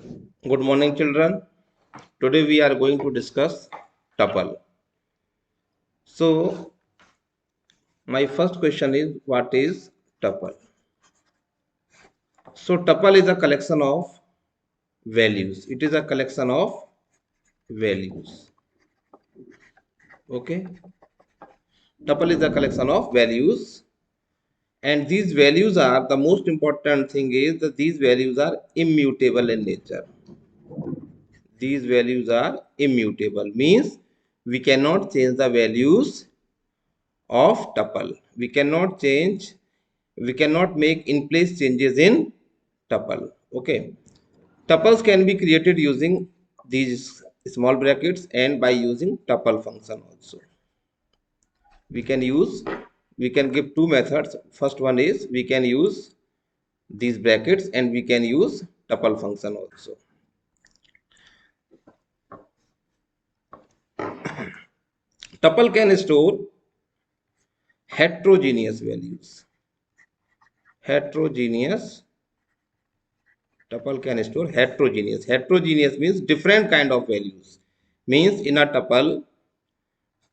Good morning, children. Today we are going to discuss tuple. So, my first question is, what is tuple? So, tuple is a collection of values. It is a collection of values. Okay. Tuple is a collection of values, and these values are the most important thing is that these values are immutable in nature. These values are immutable, means we cannot change the values of tuple. We cannot make in place changes in tuple. Okay, tuples can be created using these small brackets and by using tuple function also. We can use, we can give two methods. First one is we can use these brackets and we can use tuple function also. Tuple can store heterogeneous values. Heterogeneous Tuple can store heterogeneous. Heterogeneous means different kind of values. Means in a tuple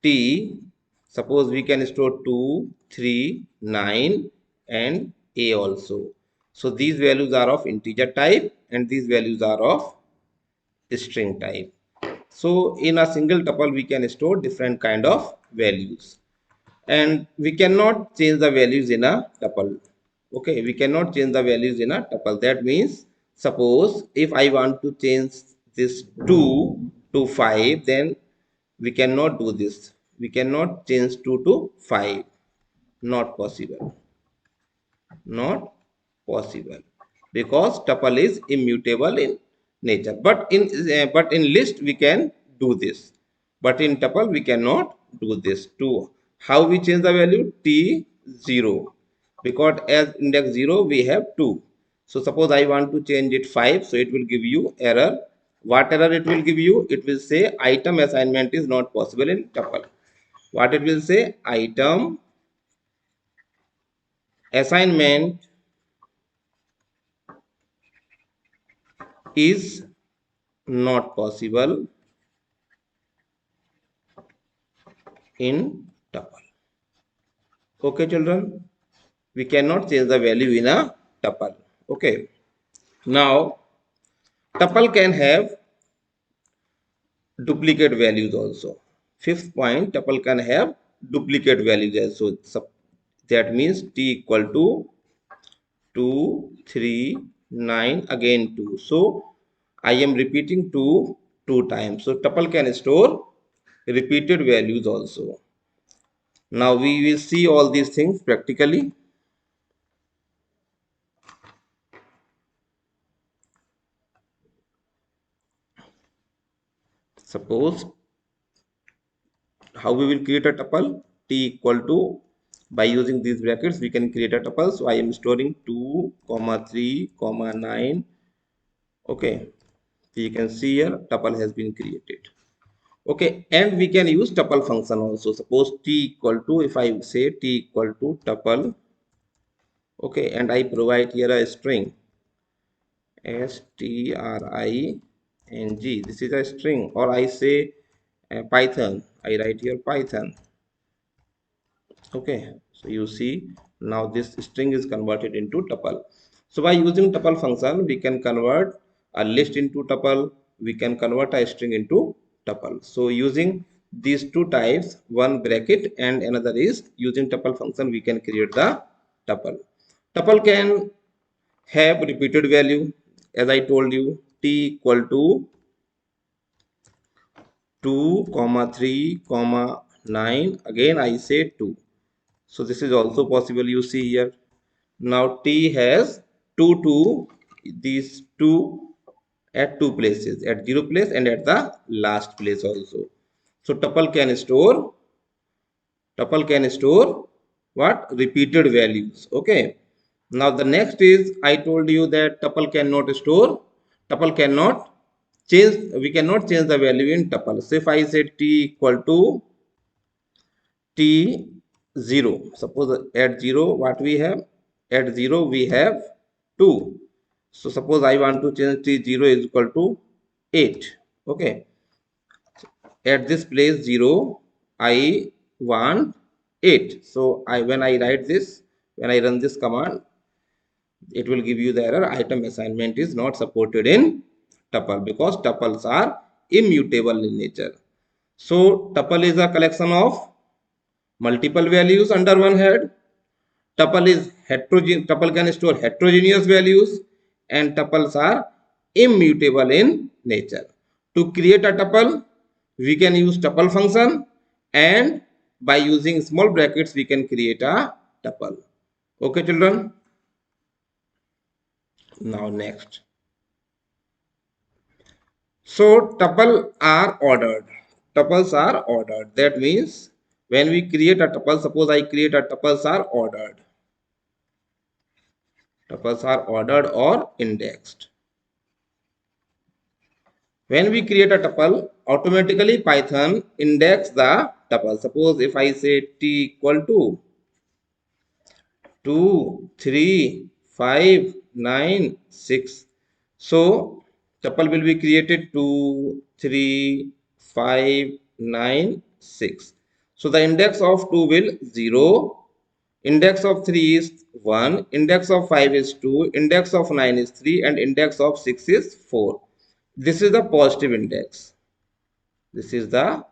T, suppose we can store 2, 3, 9 and A also. So these values are of integer type and these values are of string type. So in a single tuple we can store different kind of values. And we cannot change the values in a tuple. Okay, we cannot change the values in a tuple. That means suppose if I want to change this 2 to 5, then we cannot do this. We cannot change 2 to 5. Not possible. Not possible, because tuple is immutable in nature. But in list we can do this, but in tuple we cannot do this. To how we change the value t0, because as index 0 we have 2. So suppose I want to change it 5, so it will give you error. What error it will give you? It will say item assignment is not possible in tuple. What it will say? Item assignment is not possible in tuple. Okay, children, we cannot change the value in a tuple. Okay, now tuple can have duplicate values also. Fifth point, tuple can have duplicate values also. That means t equal to 2, 3, 9, again 2. So I am repeating 2 two times. So tuple can store repeated values also. Now we will see all these things practically. Suppose how we will create a tuple? T equal to, by using these brackets we can create a tuple. So I am storing 2 comma 3 comma 9. Okay, so you can see here tuple has been created. Okay, and we can use tuple function also. Suppose t equal to, if I say t equal to tuple, okay, and I provide here a string string. This is a string, or I say Python. I write here Python. Okay, so you see now this string is converted into tuple. So by using tuple function we can convert a list into tuple, we can convert a string into tuple. So using these two types, one bracket and another is using tuple function, we can create the tuple. Tuple can have repeated value, as I told you, t equal to 2 comma 3 comma 9, again I say 2. So this is also possible. You see here now t has 2 these two at two places, at 0 place and at the last place also. So tuple can store what? Repeated values. Okay, now the next is, I told you that tuple cannot change, we cannot change the value in tuple. So if I say t equal to t0, suppose at 0 what we have? At 0 we have 2. So suppose I want to change t 0 is equal to 8. Okay, at this place 0 I want 8. So I when I write this, when I run this command, it will give you the error item assignment is not supported in tuple, because tuples are immutable in nature. So tuple is a collection of multiple values under one head. Tuple is heterogeneous. Tuple can store heterogeneous values, and tuples are immutable in nature. To create a tuple, we can use tuple function, and by using small brackets we can create a tuple. Okay children, now next. So tuple are ordered. Tuples are ordered. That means when we create a tuple, suppose I create a tuples are ordered. Tuples are ordered or indexed. When we create a tuple, automatically Python index the tuple. Suppose if I say t equal to 2, 3, 5, 9, 6. So tuple will be created 2, 3, 5, 9, 6. So the index of 2 will 0, index of 3 is 1, index of 5 is 2, index of 9 is 3, and index of 6 is 4. This is the positive index. This is the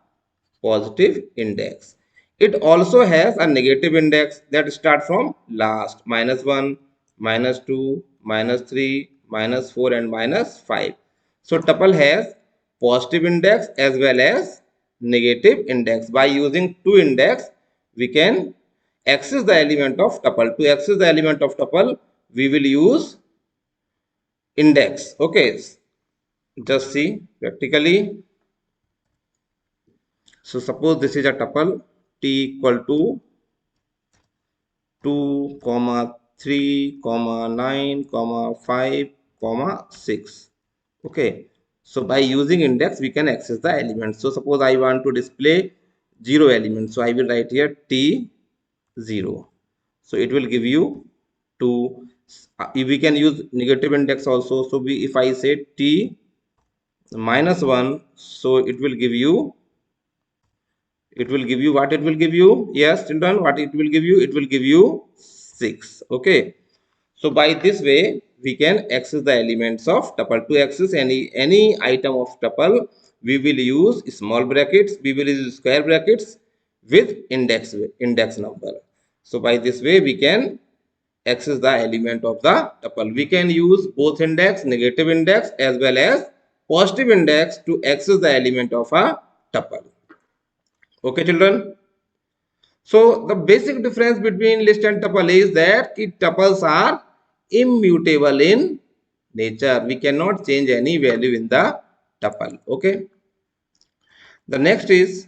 positive index. It also has a negative index that start from last, -1, -2, -3, -4, and -5. So tuple has positive index as well as negative index. By using two index, we can access the element of tuple. To access the element of tuple, we will use index. Okay, just see practically. So suppose this is a tuple t equal to 2, 3, 9, 5, 6. Okay. So by using index, we can access the elements. So suppose I want to display 0 element. So I will write here t 0. So it will give you 2. We can use negative index also. So if I say t -1, so it will give you, what it will give you, yes children, what it will give you, it will give you 6. Okay, so by this way we can access the elements of tuple. To access any item of tuple, we will use small brackets, we will use square brackets with index number. So by this way we can access the element of the tuple. We can use both index, negative index, as well as positive index to access the element of a tuple. Okay children, so the basic difference between list and tuple is that tuples are immutable in nature. We cannot change any value in the tuple. Okay. The next is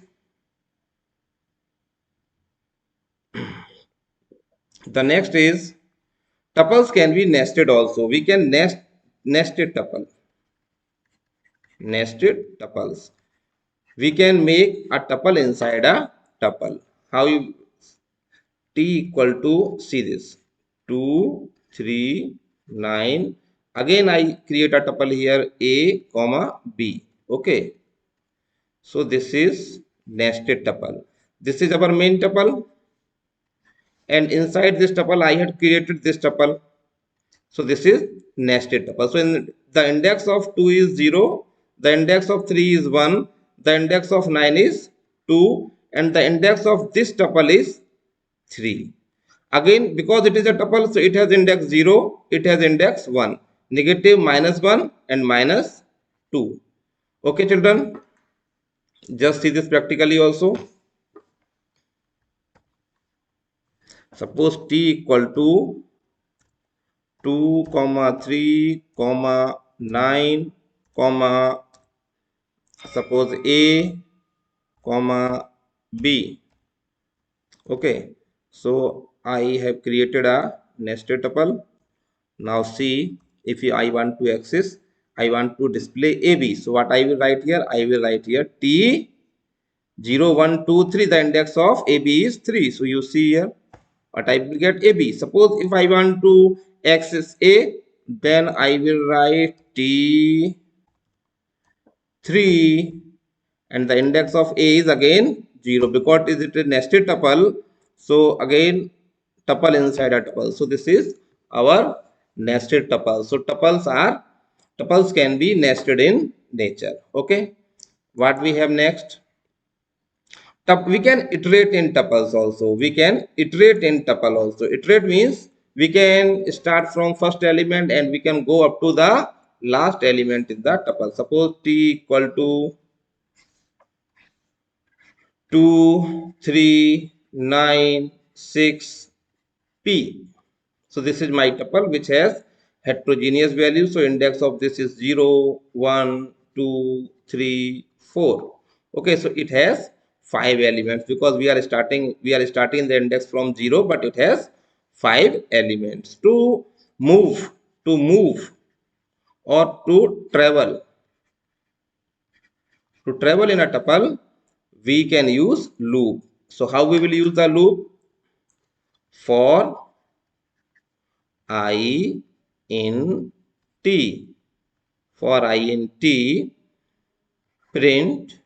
tuples can be nested also. We can nested tuples. We can make a tuple inside a tuple. How you t equal to, see this, 2, 3, 9. Again I create a tuple here, a comma b. Okay, so this is nested tuple. This is our main tuple, and inside this tuple I had created this tuple. So this is nested tuple. So in the index of 2 is 0, the index of 3 is 1, the index of 9 is 2, and the index of this tuple is 3. Again, because it is a tuple, so it has index 0, it has index 1, negative, -1, and -2. Okay children, just see this practically also. Suppose t equal to 2, 3, 9, suppose a, b. Okay, so I have created a nested tuple. Now see, if I want to access, I want to display AB. So what I will write here? I will write here T 0, 1, 2, 3. The index of AB is 3. So you see here, what I will get AB. Suppose if I want to access A, then I will write T3, and the index of A is again 0 because it is a nested tuple. So again tuple inside a tuple. So this is our nested tuple. So tuples can be nested in nature. Okay. What we have next? We can iterate in tuples also. We can iterate in tuple also. Iterate means we can start from first element and we can go up to the last element in the tuple. Suppose T equal to 2, 3, 9, 6, P. So this is my tuple which has heterogeneous value. So index of this is 0, 1, 2, 3, 4. Okay, so it has 5 elements because we are starting the index from 0, but it has 5 elements. Move to move or to travel in a tuple, we can use loop. So how we will use the loop? For I in T. For I in T, print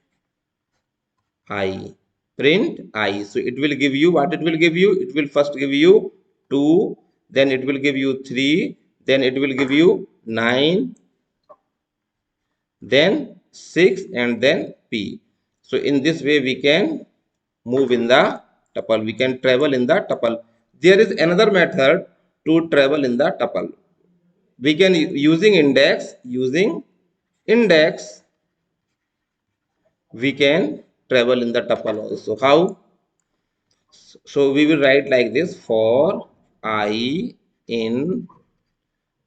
I. Print I. So it will give you what it will give you? It will first give you 2, then it will give you 3, then it will give you 9, then 6, and then P. So in this way we can move in the tuple. We can travel in the tuple. There is another method to travel in the tuple. We can using index we can travel in the tuple also. How? So we will write like this: for I in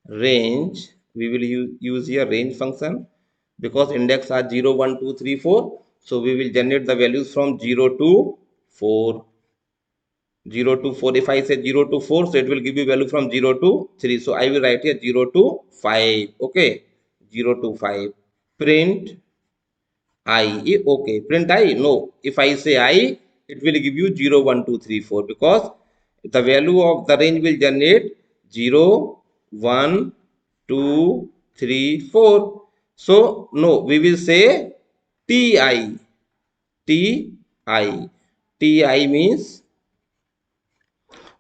range, we will use here range function because index are 0, 1, 2, 3, 4. So we will generate the values from 0 to 4. 0 to 4. If I say 0 to 4, so it will give you value from 0 to 3. So I will write here 0 to 5. Okay. 0 to 5. Print I. Okay. Print I. No. If I say I, it will give you 0, 1, 2, 3, 4 because the value of the range will generate 0, 1, 2, 3, 4. So no, we will say Ti. Ti. Ti means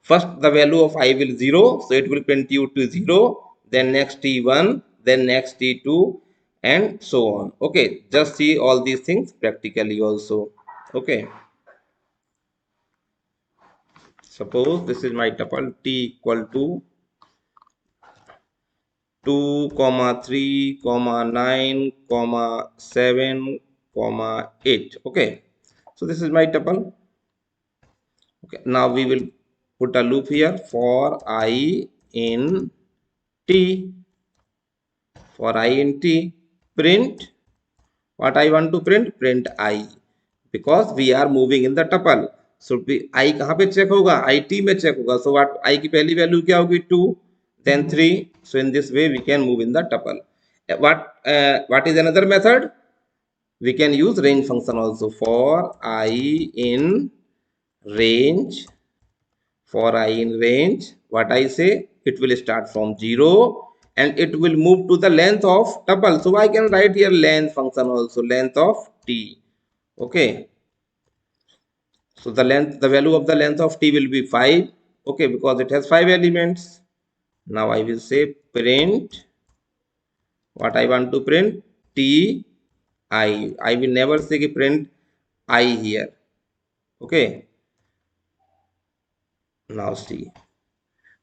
first the value of I will 0, so it will print you to 0, then next T1, then next T2, and so on. Okay, just see all these things practically also. Okay, suppose this is my tuple T equal to 2 comma 3 comma 9 comma 7 comma 8. Okay, so this is my tuple. Okay, now we will put a loop here for I in T. For I in T, print what I want to print I, because we are moving in the tuple. So I कहाँ पे check होगा? I T में check होगा. So what I की पहली value क्या होगी? 2, then 3. So in this way we can move in the tuple. What is another method? We can use range function also. For I in range, for I in range, what I say? It will start from 0 and it will move to the length of tuple. So I can write here length function also, length of T. Okay. So the value of the length of T will be 5. Okay, because it has 5 elements. Now I will say print what I want to print, T I. I will never say print I here. Okay. Now see.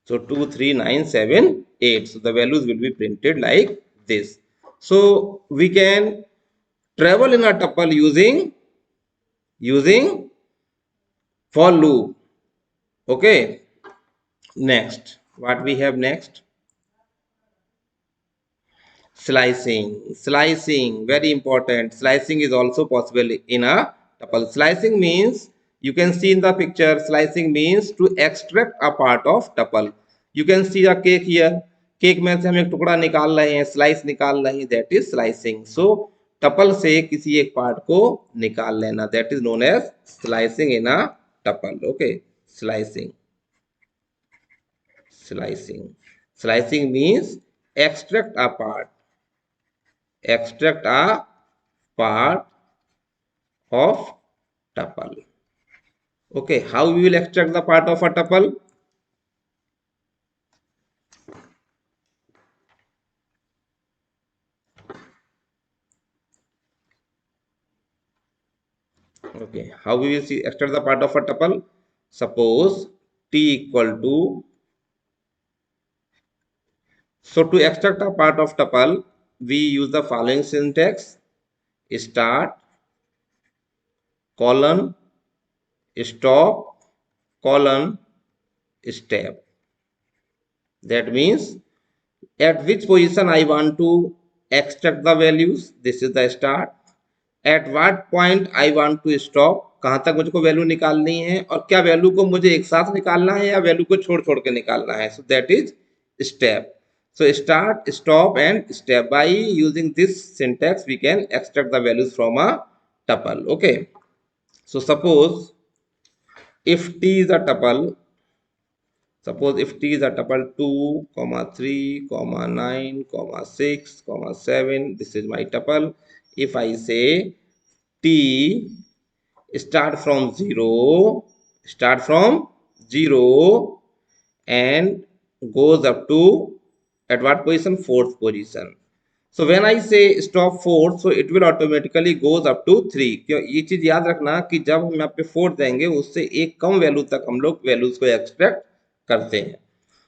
So 2, 3, 9, 7, 8. So the values will be printed like this. So we can travel in a tuple using for loop. Okay. Next, what we have next? Slicing, very important. Slicing is also possible in a tuple. Slicing means, you can see in the picture, slicing means to extract a part of tuple. You can see a cake here. Cake में से हम एक टुकड़ा निकाल रहे हैं, slice निकाल रहे हैं, that is slicing. So tuple से किसी एक पार्ट को निकाल लेना, that is known as slicing in a tuple. Okay, slicing. Slicing means extract a part of tuple. Okay, how we will extract the part of a tuple? Okay, how we will see extract the part of a tuple? Suppose t equal to, so to extract a part of tuple, we use the following syntax: start, colon, stop, colon, step. That means at which position I want to extract the values, this is the start. At what point I want to stop, कहाँ तक मुझको value निकालनी है, और क्या value को मुझे एक साथ निकालना है या वैल्यू को छोड़ छोड़ के निकालना है. So that is step. So start, stop and step. By using this syntax we can extract the values from a tuple. Okay, so suppose if t is a tuple, suppose if t is a tuple 2, 3, 9, 6, 7, this is my tuple. If I say t start from 0 and goes up to at what position? Fourth position. So when I say stop fourth, so it will automatically goes up to 3. क्यों ये चीज याद रखना कि जब हम यहाँ पे 4 देंगे उससे एक कम वैल्यू तक हम लोग वैल्यूज को एक्सट्रैक्ट करते हैं.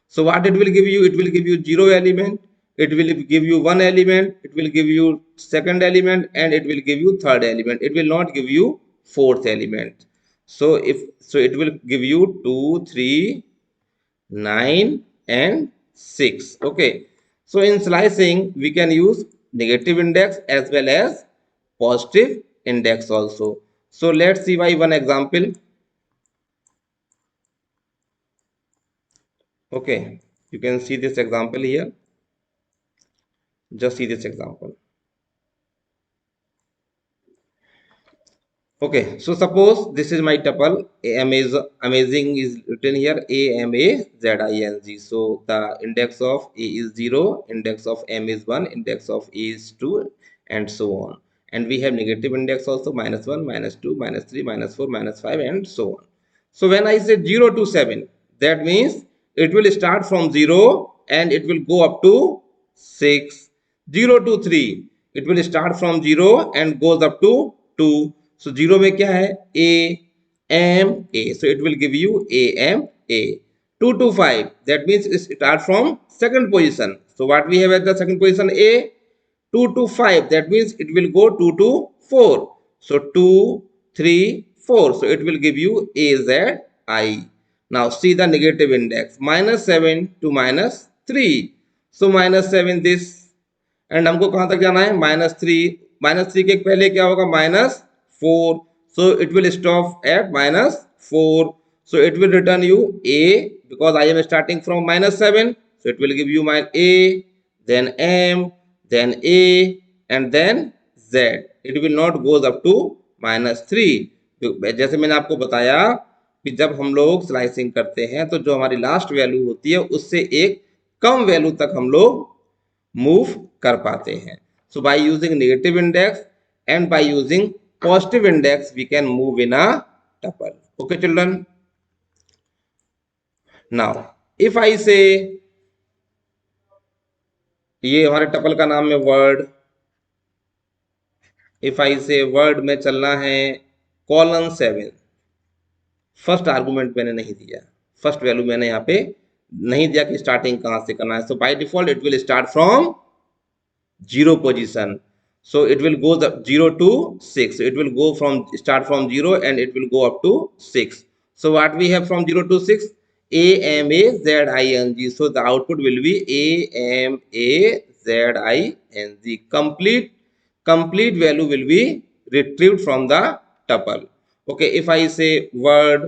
So what it will give you? It will give you 0 element, it will give you 1 element, it will give you second element, and it will give you third element. It will not give you fourth element. So it will give you 2, 3, 9 and 6. Okay, so in slicing we can use negative index as well as positive index also. So let's see by one example. Okay, you can see this example here. Just see this example. Okay, so suppose this is my tuple. Amazing is written here, AMAZING. So the index of A is 0, index of M is 1, index of A is 2, and so on. And we have negative index also, -1, -2, -3, -4, -5, and so on. So when I say 0 to 7, that means it will start from 0 and it will go up to 6. 0 to 3, it will start from 0 and goes up to 2. So 0 में क्या है? A, M, A. So it will give you A, M, A. 2 to 5, that means it start from second position. So what we have at the second position? A. 2 to 5, that means it will go 2 to 4. So 2, 3, 4. So it will give you A, Z, I. Now see the negative index, -7 to -3. So -7 this, and हमको कहां तक जाना है? -3 के पहले क्या होगा? -4. So it will stop at -4. So it will return you A because I am starting from -7. So it will give you my A, then M, then A, and then Z. It will not goes up to -3. जैसे मैंने आपको बताया कि जब हम लोग slicing करते हैं तो जो हमारी लास्ट वैल्यू होती है उससे एक कम वैल्यू तक हम लोग मूव कर पाते हैं. So by using negative index and by using positive index we can move in a tuple. Okay children, now if I say ये हमारे टपल का नाम है वर्ड. इफ आई से वर्ड में चलना है :7. फर्स्ट आर्गुमेंट मैंने नहीं दिया, फर्स्ट वैल्यू मैंने यहाँ पे नहीं दिया कि स्टार्टिंग कहां से करना है. So by default it will start from 0 position. So it will go the 0 to 6. So it will go from start from 0 and it will go up to 6. So what we have from 0 to 6? AMAZING. So the output will be AMAZING. Complete value will be retrieved from the tuple. Okay, if I say word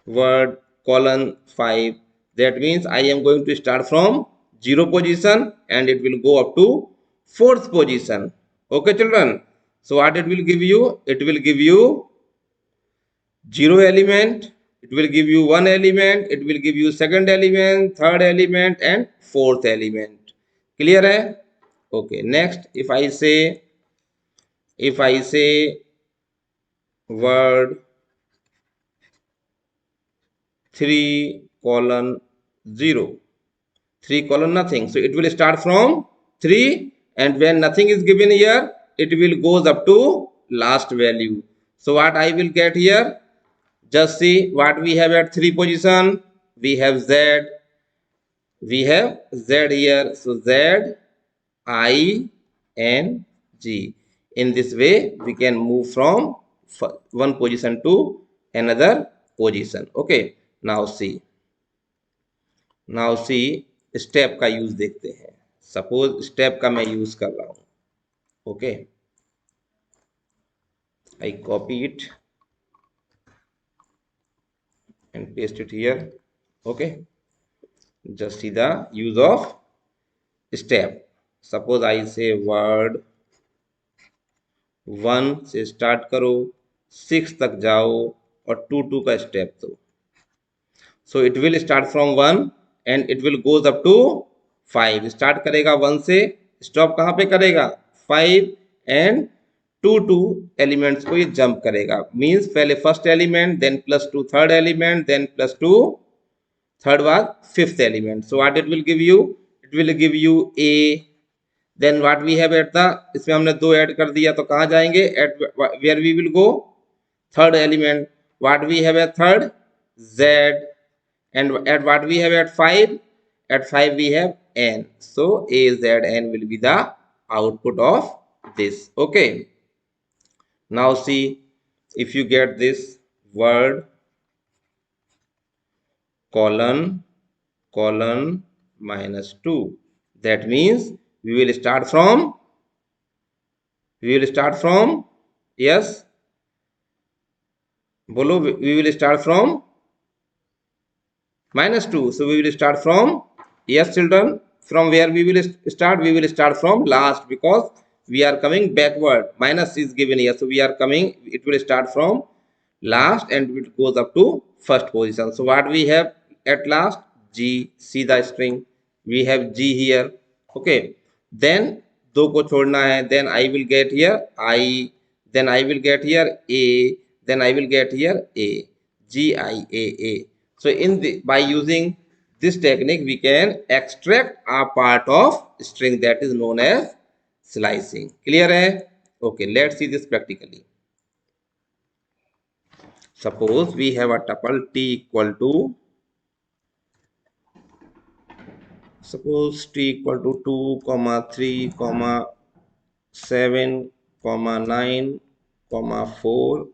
:5, that means I am going to start from 0 position and it will go up to 4th position. Okay children, so what it will give you? It will give you 0 element, it will give you one element, it will give you second element, third element and fourth element. Clear hai? Okay, next if I say word 3 colon 0, 3 colon nothing, so it will start from 3, and when nothing is given here it will goes up to last value. So what I will get here, just see what we have at 3 position. We have z here, so z I and g. In this way we can move from one position to another position. Okay, now see step का use देखते हैं. Suppose step का मैं use कर रहा हूं. Okay, I copy it and paste it here. Okay, just see the use of step. Suppose I say word 1 से start करो, 6 तक जाओ और 2 का स्टेप दो. So it will start from 1 and it will goes up to 5. Start करेगा 1 से, stop कहाँ पे करेगा 5, एंड 2 एलिमेंट्स को ये जंप करेगा. मीन्स पहले first element, then +2 third element, then +2 third was fifth element. So what it will give you, it will give you a. Then what we have at the, इसमें हमने 2 add कर दिया तो कहाँ जाएंगे, at where we will go third element. What we have at third z, and at what we have at 5, at 5 we have n. So a z n will be the output of this. Okay, now see if you get this word colon -2, that means we will start from yes, bolo, we will start from -2. So we will start from, yes children, from where we will start, we will start from last, because we are coming backward. Minus is given here, so we are coming, it will start from last and it goes up to first position. So what we have at last, g. See the string, we have g here. Okay, then 2 को छोड़ना है, then I will get here I, then I will get here a, then I will get here a, g I a a. So by using this technique we can extract a part of string, that is known as slicing. Clear hai? Okay, let's see this practically. Suppose we have a tuple t equal to, suppose t equal to 2, 3, 7, 9, 4,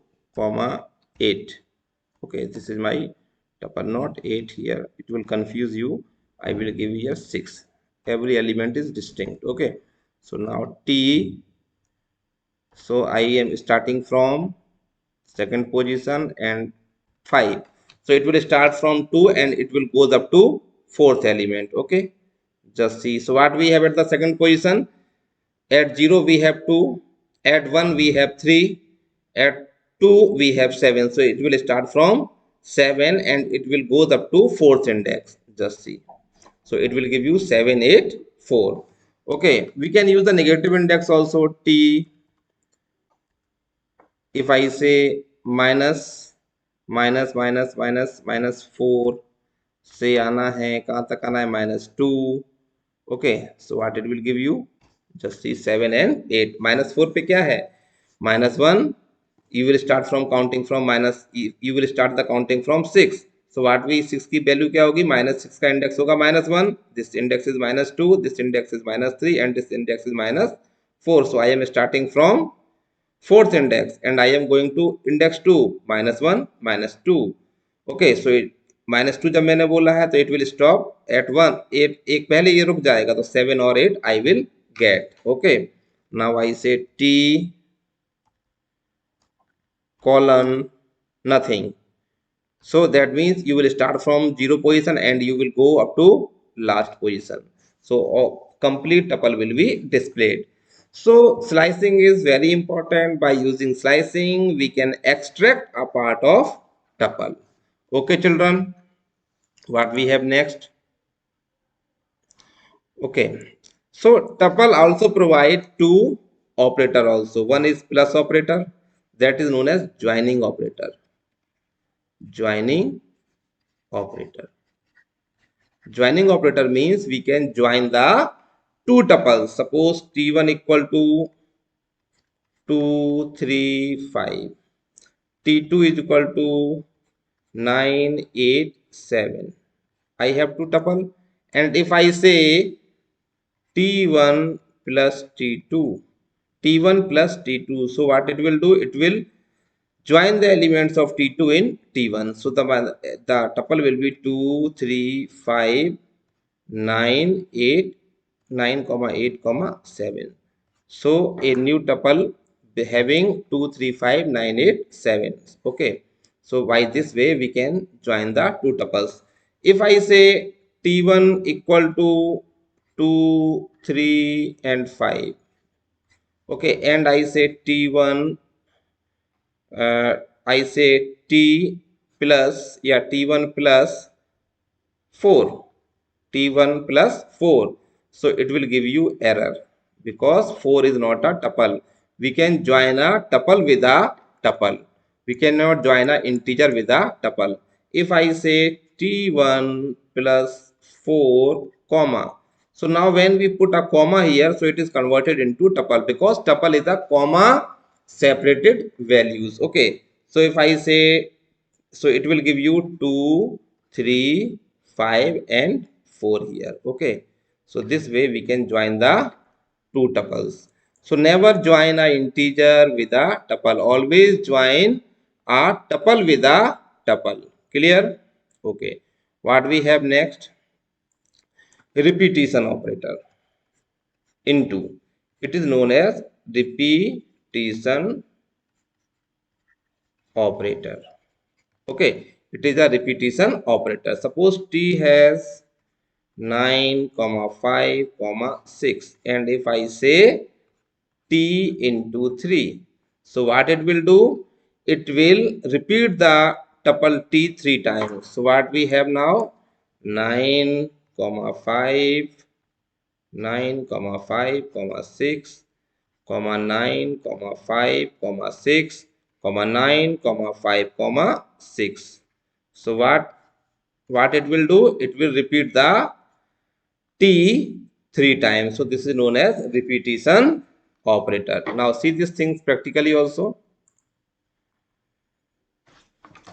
8. Okay, this is my tuple, not 8 here, it will confuse you. I will give here 6. Every element is distinct. Okay, so now t, so I am starting from second position and 5, so it will start from 2 and it will goes up to fourth element. Okay, just see. So what we have at the second position, at 0 we have 2, at 1 we have 3, at 2 we have 7. So it will start from 7 and it will goes up to fourth index. Just see, so it will give you 7 8 4. Okay, we can use the negative index also. T, if I say -4 से आना है, कहाँ तक आना है -2. Okay, so what it will give you, just see 7 and 8. -4 पे क्या है -1, you will start from counting from you will start the counting from 6. So what we 6 की वैल्यू क्या होगी, -6 का इंडेक्स होगा -1, this index is -2, this index is -3 and this index is -4. So I am starting from fourth index and I am going to index 2, -1 -2. Okay, so -2 जब मैंने बोला है तो it will stop at 1, 8 एक पहले ये रुक जाएगा, तो 7 और 8 I will get. Okay, now I say t colon nothing. So that means you will start from 0 position and you will go up to last position. So complete tuple will be displayed. So slicing is very important. By using slicing we can extract a part of tuple. Okay, children, what we have next? Okay, so tuple also provide two operator also. One is plus operator, that is known as joining operator. Joining operator. Joining operator means we can join the two tuples. Suppose T1 equal to 2, 3, 5. T2 is equal to 9, 8, 7. I have two tuple, and if I say T1 plus T2, T1 plus T2, so what it will do? It will join the elements of T2 in T1. So the tuple will be 2, 3, 5, 9, 8, 9, comma 8, comma 7. So a new tuple having 2, 3, 5, 9, 8, 7. Okay. So by this way we can join the two tuples. If I say T1 equal to 2, 3 and 5. Okay. And I say T1, I say T plus, yeah, T1 plus 4. T1 plus 4. So it will give you error because 4 is not a tuple. We can join a tuple with a tuple. We cannot join an integer with a tuple. If I say T1 plus 4 comma. So now when we put a comma here, so it is converted into tuple because tuple is a comma separated values. Okay. So if I say, so it will give you 2, 3, 5 and 4 here. Okay, so this way we can join the two tuples. So never join a integer with a tuple, always join a tuple with a tuple. Clear? Okay, what we have next? Repetition operator. Into, it is known as repetition operator. Okay, it is a repetition operator. Suppose T has 9, comma 5, comma 6, and if I say T into 3, so what it will do? It will repeat the tuple T 3 times. So what we have now? 9, comma 5, 9, comma 5, comma 6, comma 9, comma 5, comma 6, comma 9, comma 5, comma 6. So what it will do? It will repeat the T 3 times. So this is known as repetition operator. Now see these things practically also.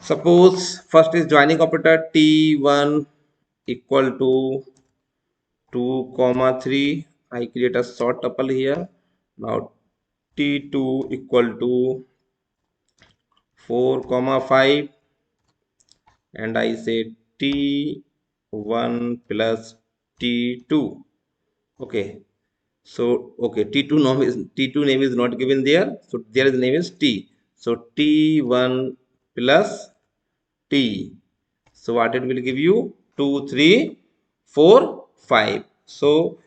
Suppose first is joining operator T1 equal to 2, comma 3. I create a short tuple here. Now T2 equal to 4, comma 5, and I say T1 plus T2. Okay. So okay, T2 name is not given there. So there is name is T. So T1 plus T. So what it will give you? 2, 3, 4, 5. So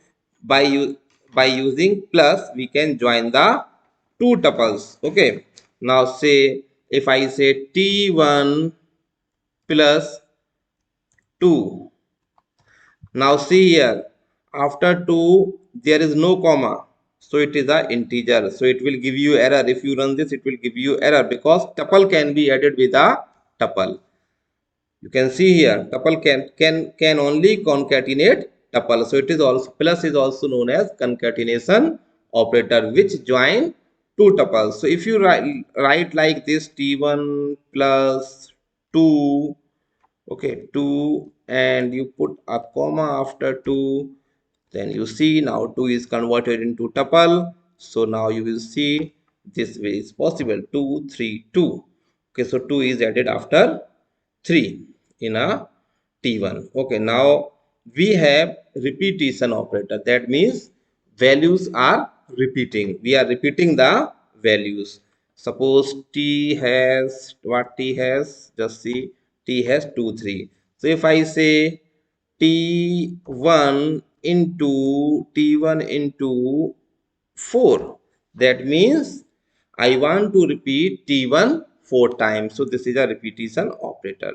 by using plus we can join the two tuples. Okay. Now say if I say T1 plus 2. Now see here, after 2 there is no comma, so it is a integer. So it will give you error. If you run this, it will give you error because tuple can be added with a tuple. You can see here tuple can only concatenate tuple. So it is also, plus is also known as concatenation operator which join two tuples. So if you write like this, T1 plus 2, okay, 2, and you put a comma after 2, then you see now 2 is converted into tuple. So now you will see this way is possible. 2, 3, 2. Okay, so 2 is added after 3 in a T1. Okay, now we have repetition operator. That means values are repeating. We are repeating the values. Suppose T has, what T has? Just see, T has 2, 3. So if I say T1 into 4, that means I want to repeat T1 4 times. So this is a repetition operator.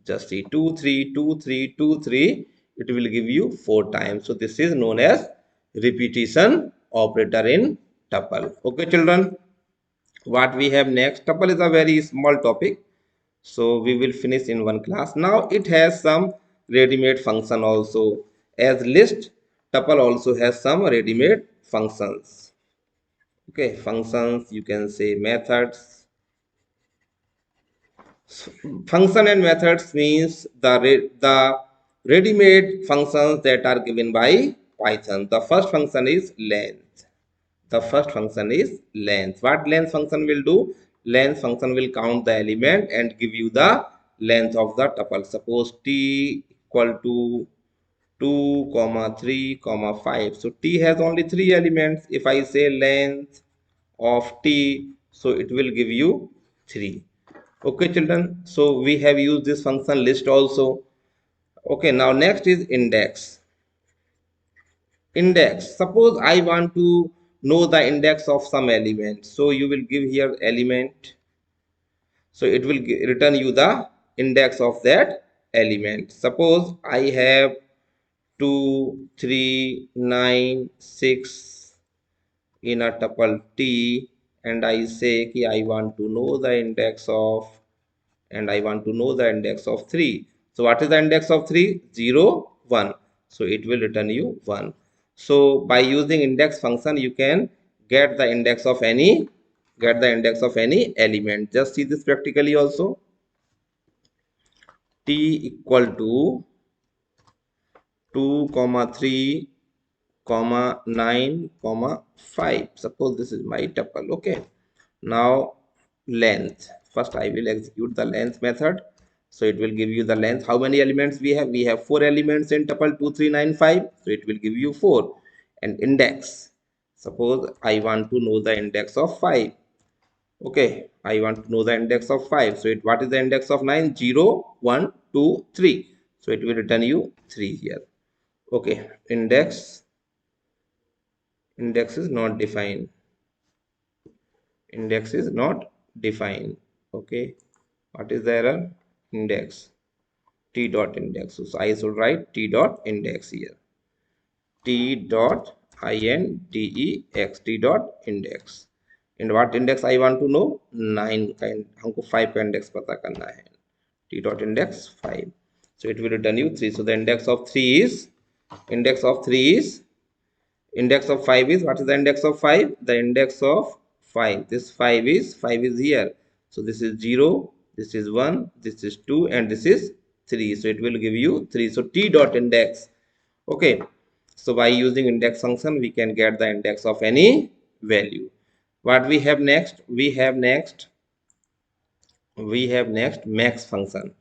Just see 2 3 2 3 2 3, it will give you 4 times. So this is known as repetition operator in tuple. Okay children, what we have next, tuple is a very small topic, so we will finish in one class. Now it has some ready-made function also. As list, tuple also has some ready-made functions. Okay, functions, you can say methods. Function and methods means the ready-made functions that are given by Python. The first function is length. The first function is length. What length function will do? Length function will count the element and give you the length of the tuple. Suppose t equal to 2 comma 3 comma 5. So t has only 3 elements. If I say length of t, so it will give you 3. Okay children, so we have used this function list also. Okay, now next is index. Index, suppose I want to know the index of some element, so you will give here element, so it will return you the index of that element. Suppose I have 2 3 9 6 in a tuple t, and I say ki I want to know the index of, and I want to know the index of 3. So what is the index of 3? 0, 1. So it will return you 1. So by using index function, you can get the index of any element. Just see this practically also. T equal to 2 comma 3 comma 9 comma 5. Suppose this is my tuple. Okay, now length, first I will execute the length method, so it will give you the length. How many elements we have? We have 4 elements in tuple 2 3 9 5, so it will give you 4. And index, suppose I want to know the index of 5. Okay, I want to know the index of 5. So what is the index of 9? 0 1 2 3. So it will return you 3 here. Okay, index is not defined. Index is not defined. Okay, what is the error? Index, t dot index. So I should write t dot index here. T dot index, t dot index. And what index I want to know? 9 kind, हमको 5 का index पता करना है. T dot index 5. So it will return you 3. So the index of 3 is, index of 5 is, what is the index of 5? The index of 5, this 5 is here. So this is 0, this is 1, this is 2, and this is 3. So it will give you 3. So t dot index. Okay, so by using index function, we can get the index of any value. What we have next? We have next max function.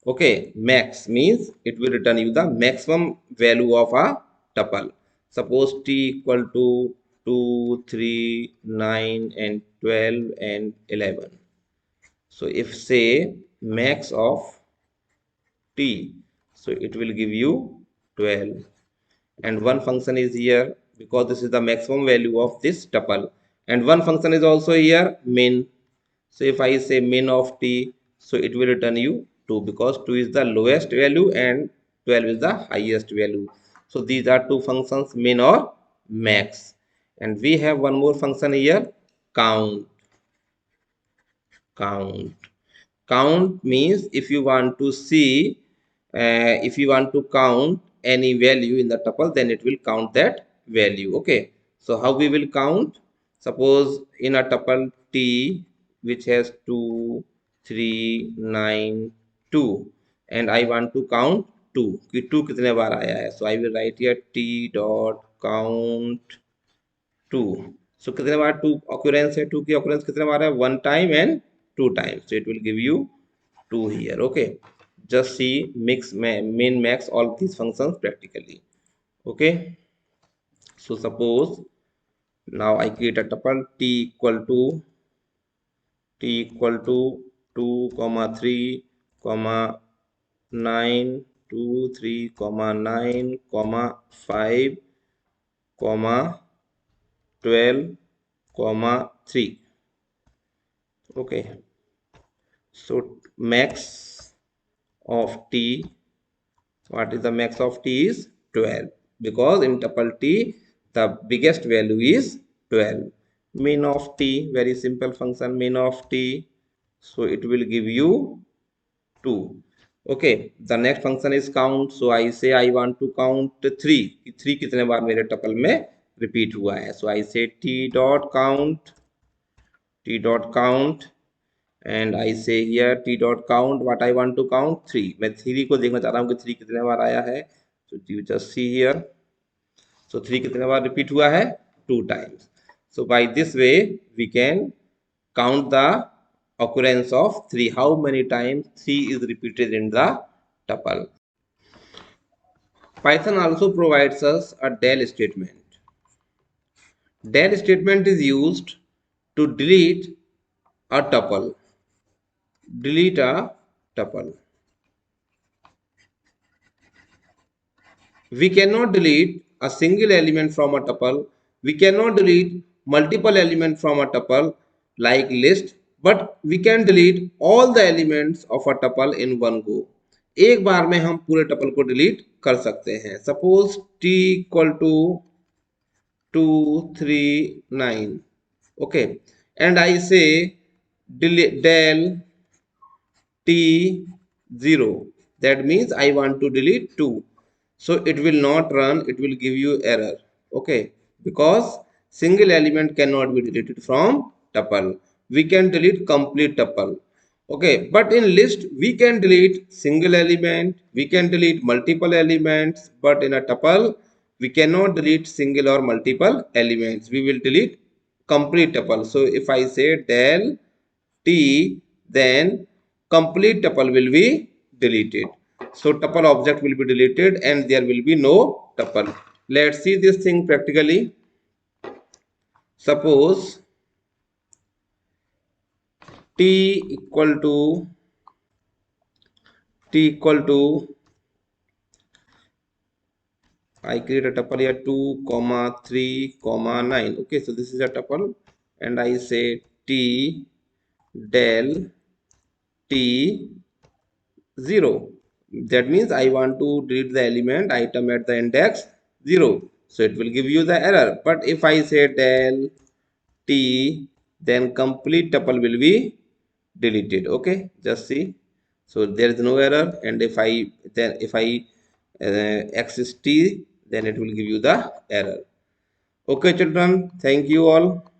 Okay, max means it will return you the maximum value of a tuple. Suppose t equal to 2 3 9 and 12 and 11. So if say max of t, so it will give you 12. And one function is here because this is the maximum value of this tuple, and one function is also here, min. So if I say min of t, so it will return you 2 because 2 is the lowest value and 12 is the highest value. So these are two functions, min or max. And we have one more function here, count. Count means if you want to see, if you want to count any value in the tuple, then it will count that value. Okay, so how we will count? Suppose in a tuple t which has 2 3 9 2, and I want to count 2 कि 2 कितने बार आया है. So I will write here t dot count 2. So कितने बार 2 occurrence है, 2 की occurrence कितने बार है? 1 time and 2 times. So it will give you 2 here. Okay, just see mix, min, max, all these functions practically. Okay, so suppose now I create a tuple t equal to 2 comma 3 comma 9 2 3 comma 9 comma 5 comma 12 comma 3. Okay, so max of t. What is the max of t is 12, because in tuple t the biggest value is 12. Min of t, very simple function, min of t, so it will give you 2. Okay, the next function is count. So I say I want to count 3. 3 कितने बार मेरे tuple में repeat हुआ है. So I say t dot count, and I say here t dot count. What I want to count 3. मैं 3 को देखना चाह रहा हूँ कि 3 कितने बार आया है. So you just see here. So 3 कितने बार रिपीट हुआ है? 2 times. So by this way we can count the occurrence of 3. How many times 3 is repeated in the tuple. Python also provides us a del statement. Del statement is used to delete a tuple. Delete a tuple. We cannot delete a single element from a tuple. We cannot delete multiple elements from a tuple like list, but we can delete all the elements of a tuple in one go. एक बार में हम पूरे tuple को delete कर सकते हैं. Suppose t equal to 2 3 9. Okay, and I say del t 0. That means I want to delete 2. So it will not run, it will give you error. Okay, because single element cannot be deleted from tuple. We can delete complete tuple. Okay, but in list we can delete single element, we can delete multiple elements, but in a tuple we cannot delete single or multiple elements. We will delete complete tuple. So if I say del t, then complete tuple will be deleted. So tuple object will be deleted and there will be no tuple. Let's see this thing practically. Suppose t equal to I create a tuple here 2 comma 3 comma 9. Okay, so this is a tuple and I say t del t 0. That means I want to delete the element item at the index 0. So it will give you the error. But if I say del t, then complete tuple will be deleted. Okay, just see. So there is no error. And if I access t, then it will give you the error. Okay, children. Thank you all.